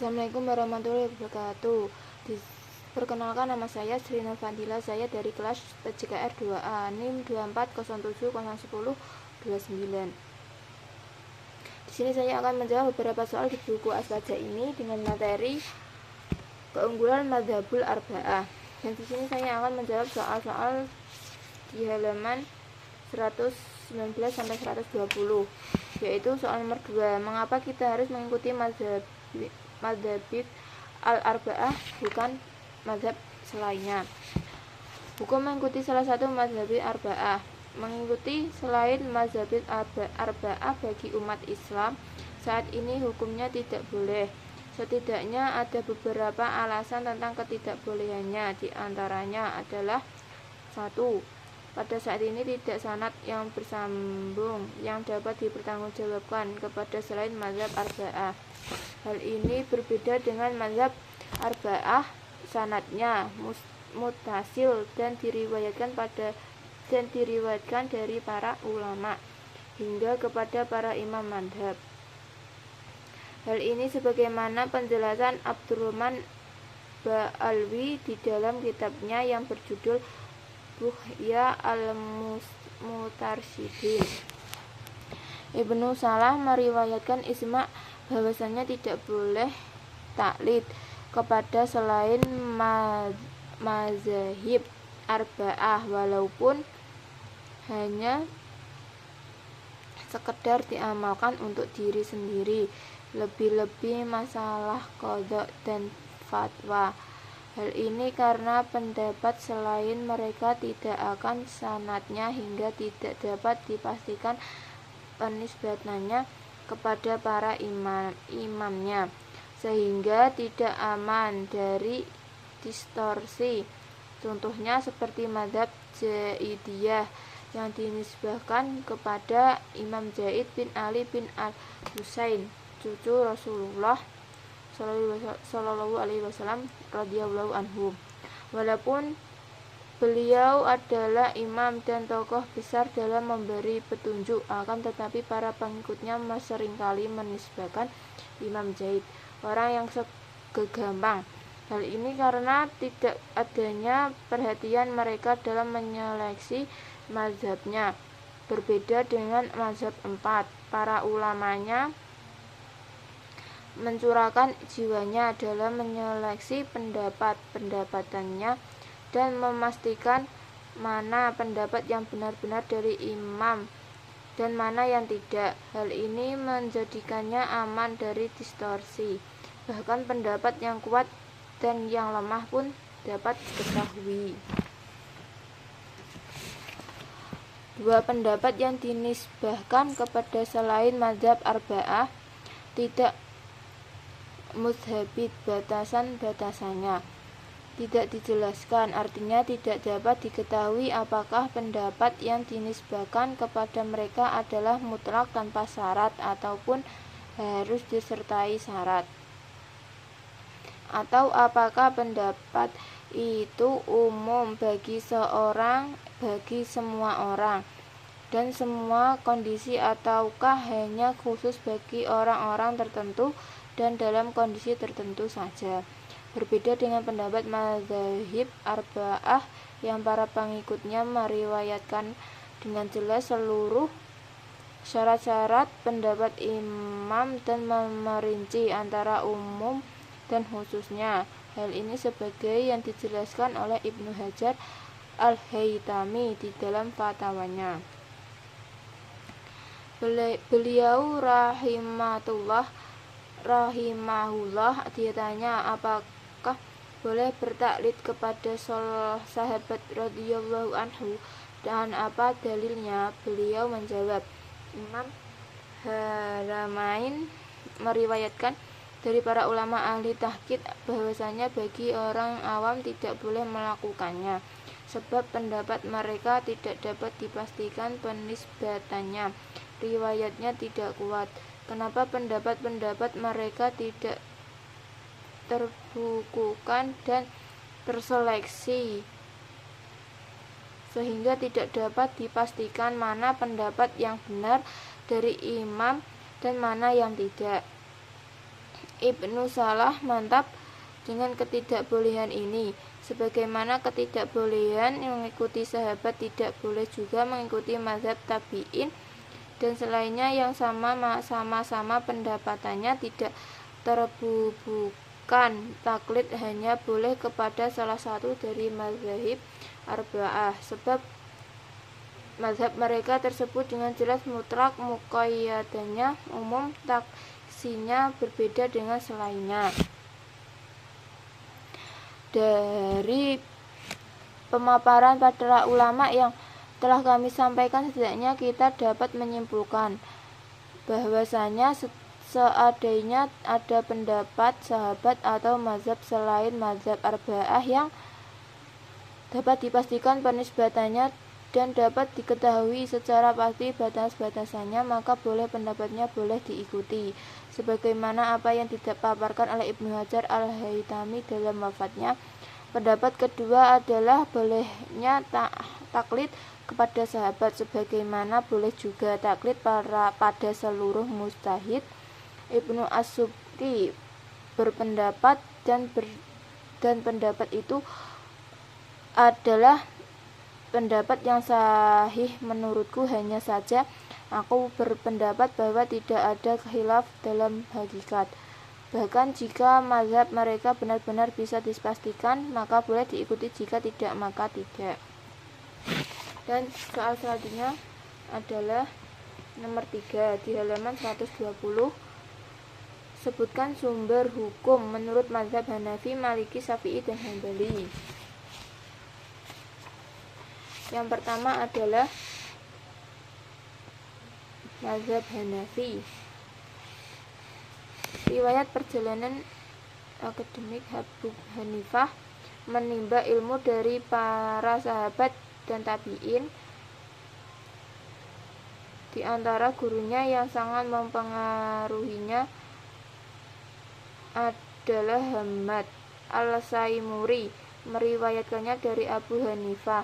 Assalamualaikum warahmatullahi wabarakatuh. Perkenalkan, nama saya Sri Nurfantila. Saya dari kelas PJKR 2A, NIM 2407011029. Di sini saya akan menjawab beberapa soal di buku Aswaja ini dengan materi keunggulan Madzhabul Arba'ah. Dan di sini saya akan menjawab soal-soal di halaman 119 sampai 120, yaitu soal nomor 2. Mengapa kita harus mengikuti madzhabit al-arba'ah, bukan mazhab selainnya? Hukum mengikuti salah satu madzhabit arba'ah. Mengikuti selain madzhabit arba'ah bagi umat Islam saat ini hukumnya tidak boleh. Setidaknya ada beberapa alasan tentang ketidakbolehannya. Di antaranya adalah: 1. Pada saat ini tidak sanad yang bersambung yang dapat dipertanggungjawabkan kepada selain mazhab arba'ah. Hal ini berbeda dengan mazhab arba'ah, sanadnya muttasil dan diriwayatkan dari para ulama hingga kepada para imam mazhab. Hal ini sebagaimana penjelasan Abdurrahman Ba'alwi di dalam kitabnya yang berjudul Buhya al-Mutarsyidin. Ibnu Salah meriwayatkan ijma' bahwasanya tidak boleh taklid kepada selain mazhab arba'ah walaupun hanya sekedar diamalkan untuk diri sendiri, lebih-lebih masalah qadha dan fatwa. Hal ini karena pendapat selain mereka tidak akan sanadnya hingga tidak dapat dipastikan penisbatannya kepada para imamnya, sehingga tidak aman dari distorsi. Contohnya seperti mazhab Zaidiyah yang dinisbahkan kepada Imam Zaid bin Ali bin Al-Husain, cucu Rasulullah Sallallahu Alaihi Wasallam radhiyallahu anhu. Walaupun beliau adalah imam dan tokoh besar dalam memberi petunjuk, akan tetapi para pengikutnya seringkali menisbahkan Imam Zaid orang yang segampang. Hal ini karena tidak adanya perhatian mereka dalam menyeleksi mazhabnya. Berbeda dengan mazhab 4, para ulamanya mencurahkan jiwanya dalam menyeleksi pendapat-pendapatannya dan memastikan mana pendapat yang benar-benar dari imam dan mana yang tidak. Hal ini menjadikannya aman dari distorsi. Bahkan pendapat yang kuat dan yang lemah pun dapat diketahui. 2. Pendapat yang dinisbahkan kepada selain mazhab arba'ah tidak muzhabit, batasan-batasannya tidak dijelaskan, artinya tidak dapat diketahui apakah pendapat yang dinisbahkan kepada mereka adalah mutlak tanpa syarat ataupun harus disertai syarat, atau apakah pendapat itu umum bagi semua orang dan semua kondisi, ataukah hanya khusus bagi orang-orang tertentu dan dalam kondisi tertentu saja. Berbeda dengan pendapat mazhab arba'ah yang para pengikutnya meriwayatkan dengan jelas seluruh syarat-syarat pendapat imam dan merinci antara umum dan khususnya. Hal ini sebagai yang dijelaskan oleh Ibnu Hajar Al-Haytami di dalam fatwanya. Beliau rahimahullah ditanya apakah boleh bertaklid kepada sahabat radhiyallahu anhu dan apa dalilnya. Beliau menjawab, Imam Haramain meriwayatkan dari para ulama ahli tahqiq bahwasanya bagi orang awam tidak boleh melakukannya, sebab pendapat mereka tidak dapat dipastikan penisbatannya, riwayatnya tidak kuat. Kenapa pendapat-pendapat mereka tidak terbukukan dan terseleksi sehingga tidak dapat dipastikan mana pendapat yang benar dari imam dan mana yang tidak. Ibnu Salah mantap dengan ketidakbolehan ini, sebagaimana ketidakbolehan mengikuti sahabat tidak boleh juga mengikuti mazhab tabi'in dan selainnya yang sama-sama pendapatannya tidak terbubukan. Taklid hanya boleh kepada salah satu dari mazhab arba'ah, sebab mazhab mereka tersebut dengan jelas mutlak muqayyadannya umum, taksinya berbeda dengan selainnya. Dari pemaparan para ulama yang telah kami sampaikan, setidaknya kita dapat menyimpulkan bahwasanya seandainya ada pendapat sahabat atau mazhab selain mazhab arba'ah yang dapat dipastikan penisbatannya dan dapat diketahui secara pasti batas-batasannya, maka boleh pendapatnya boleh diikuti, sebagaimana apa yang dipaparkan oleh Ibnu Hajar al-Haytami dalam wafatnya. Pendapat kedua adalah bolehnya taklid kepada sahabat, sebagaimana boleh juga taklid pada seluruh mujtahid. Ibnu As-Subki berpendapat dan pendapat itu adalah pendapat yang sahih menurutku, hanya saja aku berpendapat bahwa tidak ada khilaf dalam hakikat. Bahkan jika mazhab mereka benar-benar bisa dipastikan, maka boleh diikuti, jika tidak maka tidak. Dan soal selanjutnya adalah nomor 3 di halaman 120. Sebutkan sumber hukum menurut mazhab Hanafi, Maliki, Syafi'i, dan Hambali. Yang pertama adalah mazhab Hanafi. Riwayat perjalanan akademik Abu Hanifah menimba ilmu dari para sahabat dan tabi'in. Di antara gurunya yang sangat mempengaruhinya adalah Hamad al-Saimuri, meriwayatkannya dari Abu Hanifah.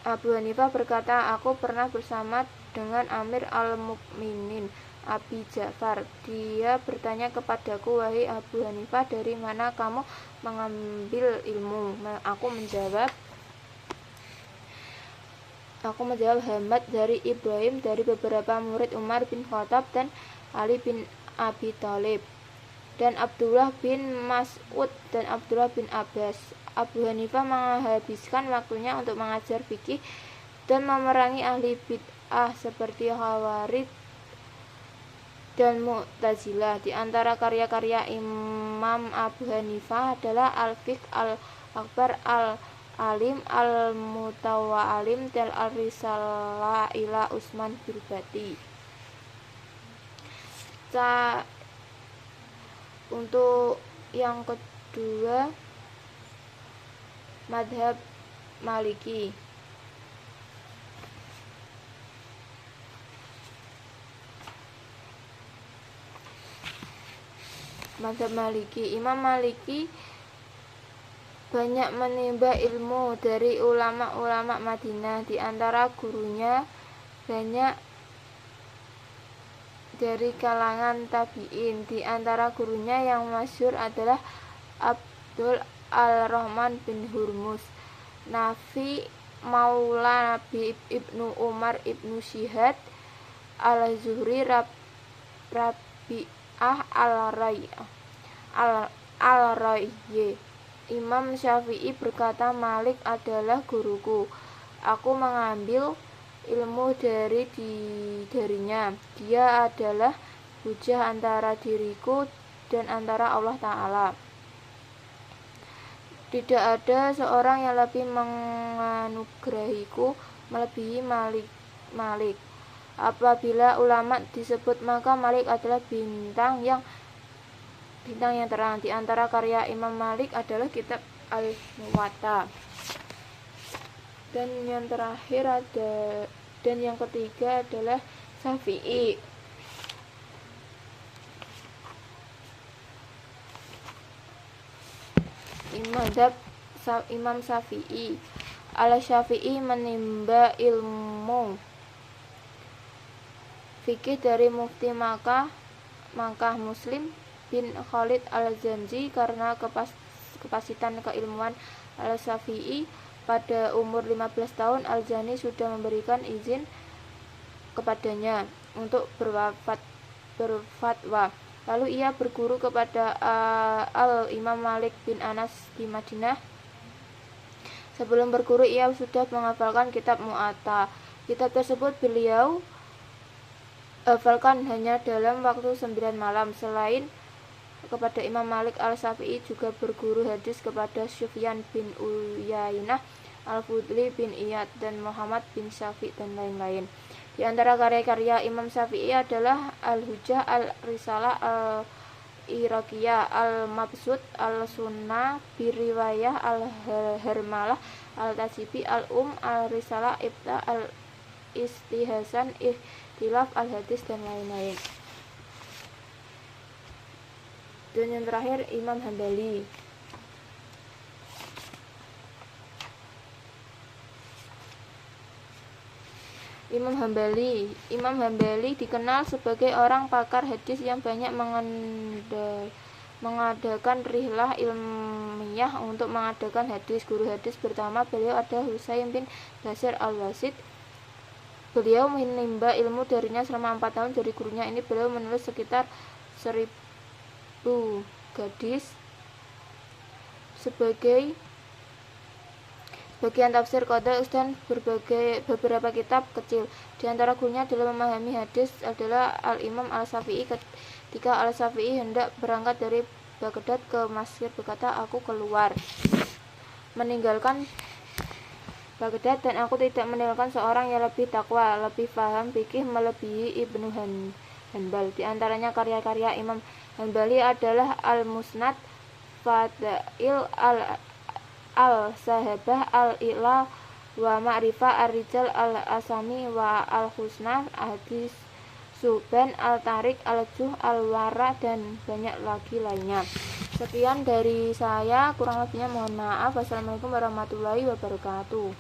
Abu Hanifah berkata, aku pernah bersama dengan Amir al-Mukminin Abi Ja'far. Dia bertanya kepadaku, wahai Abu Hanifah, dari mana kamu mengambil ilmu? Aku menjawab Hamad dari Ibrahim, dari beberapa murid Umar bin Khattab dan Ali bin Abi Thalib, dan Abdullah bin Mas'ud dan Abdullah bin Abbas. Abu Hanifah menghabiskan waktunya untuk mengajar fikih dan memerangi ahli bid'ah seperti Khawarij dan Mu'tazilah. Di antara karya-karya Imam Abu Hanifah adalah Al-Fiqh Al-Akbar, Al-Alim, Al-Mutawa'alim, dan Al-Risalah ila Utsman Bilbati. Untuk yang kedua, mazhab Maliki. Mazhab Maliki, Imam Maliki banyak menimba ilmu dari ulama-ulama Madinah. Di antara gurunya banyak dari kalangan tabi'in. Di antara gurunya yang masyhur adalah Abdul Al-Rahman bin Hurmuz, Nafi Maula Nabi Ibnu Umar, Ibnu Syihad Al-Zuhri, Rabi'ah Al-Rayyi. Imam Syafi'i berkata, Malik adalah guruku, aku mengambil ilmu darinya. Dia adalah hujah antara diriku dan antara Allah Ta'ala. Tidak ada seorang yang lebih menganugerahiku melebihi Malik. Apabila ulama disebut, maka Malik adalah bintang yang terang. Di antara karya Imam Malik adalah kitab Al-Muwatta. Dan yang ketiga adalah Syafi'i. Imam Syafi'i. Al-Syafi'i menimba ilmu fikih dari Mufti Makkah Makkah, Muslim bin Khalid al-Zanji karena kepasitan keilmuan al-Syafi'i. Pada umur 15 tahun Al-Jani sudah memberikan izin kepadanya untuk berfatwa. Lalu ia berguru kepada Al-Imam Malik bin Anas di Madinah. Sebelum berguru ia sudah menghafalkan kitab Mu'atta. Kitab tersebut beliau hafalkan hanya dalam waktu 9 malam. Selain kepada Imam Malik, Al-Syafi'i juga berguru hadis kepada Sufyan bin Uyainah, Al-Fudli bin Iyad, dan Muhammad bin Syafi' dan lain-lain. Di antara karya-karya Imam Syafi'i adalah Al-Hujjah, Al-Risalah, Al-Iraqiyah, Al-Mabsut, Al-Sunnah, Biriwayah, Al-Harmalah, Al-Tajibi, Al-Risalah, Ibta, Al-Istihasan, Ihtilaf, Al-Hadis, dan lain-lain. Dan yang terakhir Imam Hambali. Imam Hambali dikenal sebagai orang pakar hadis yang banyak mengadakan rihlah ilmiah untuk mengadakan hadis. Guru hadis pertama beliau adalah Husain bin Basir al-Wasid. Beliau menimba ilmu darinya selama 4 tahun. Dari gurunya ini beliau menulis sekitar 1000 hadis sebagai bagian tafsir Qadha dan beberapa kitab kecil. Di antara gurunya dalam memahami hadis adalah Al-Imam Al-Syafi'i. Ketika Al-Syafi'i hendak berangkat dari Baghdad ke Mesir, berkata, "Aku keluar meninggalkan Baghdad dan aku tidak meninggalkan seorang yang lebih takwa, lebih paham fikih melebihi Ibnu Hanbal." Di antaranya karya-karya Imam Hanbali adalah Al-Musnad, Fadail, Al-Sahabah, Al-I'la wa Ma'rifah, Ar-Rijal, Al-Asami wa Al-Husna, Hadis Suban, Al-Tarik, Al-Juh, Al-Wara, dan banyak lagi lainnya. Sekian dari saya, kurang lebihnya mohon maaf. Wassalamualaikum warahmatullahi wabarakatuh.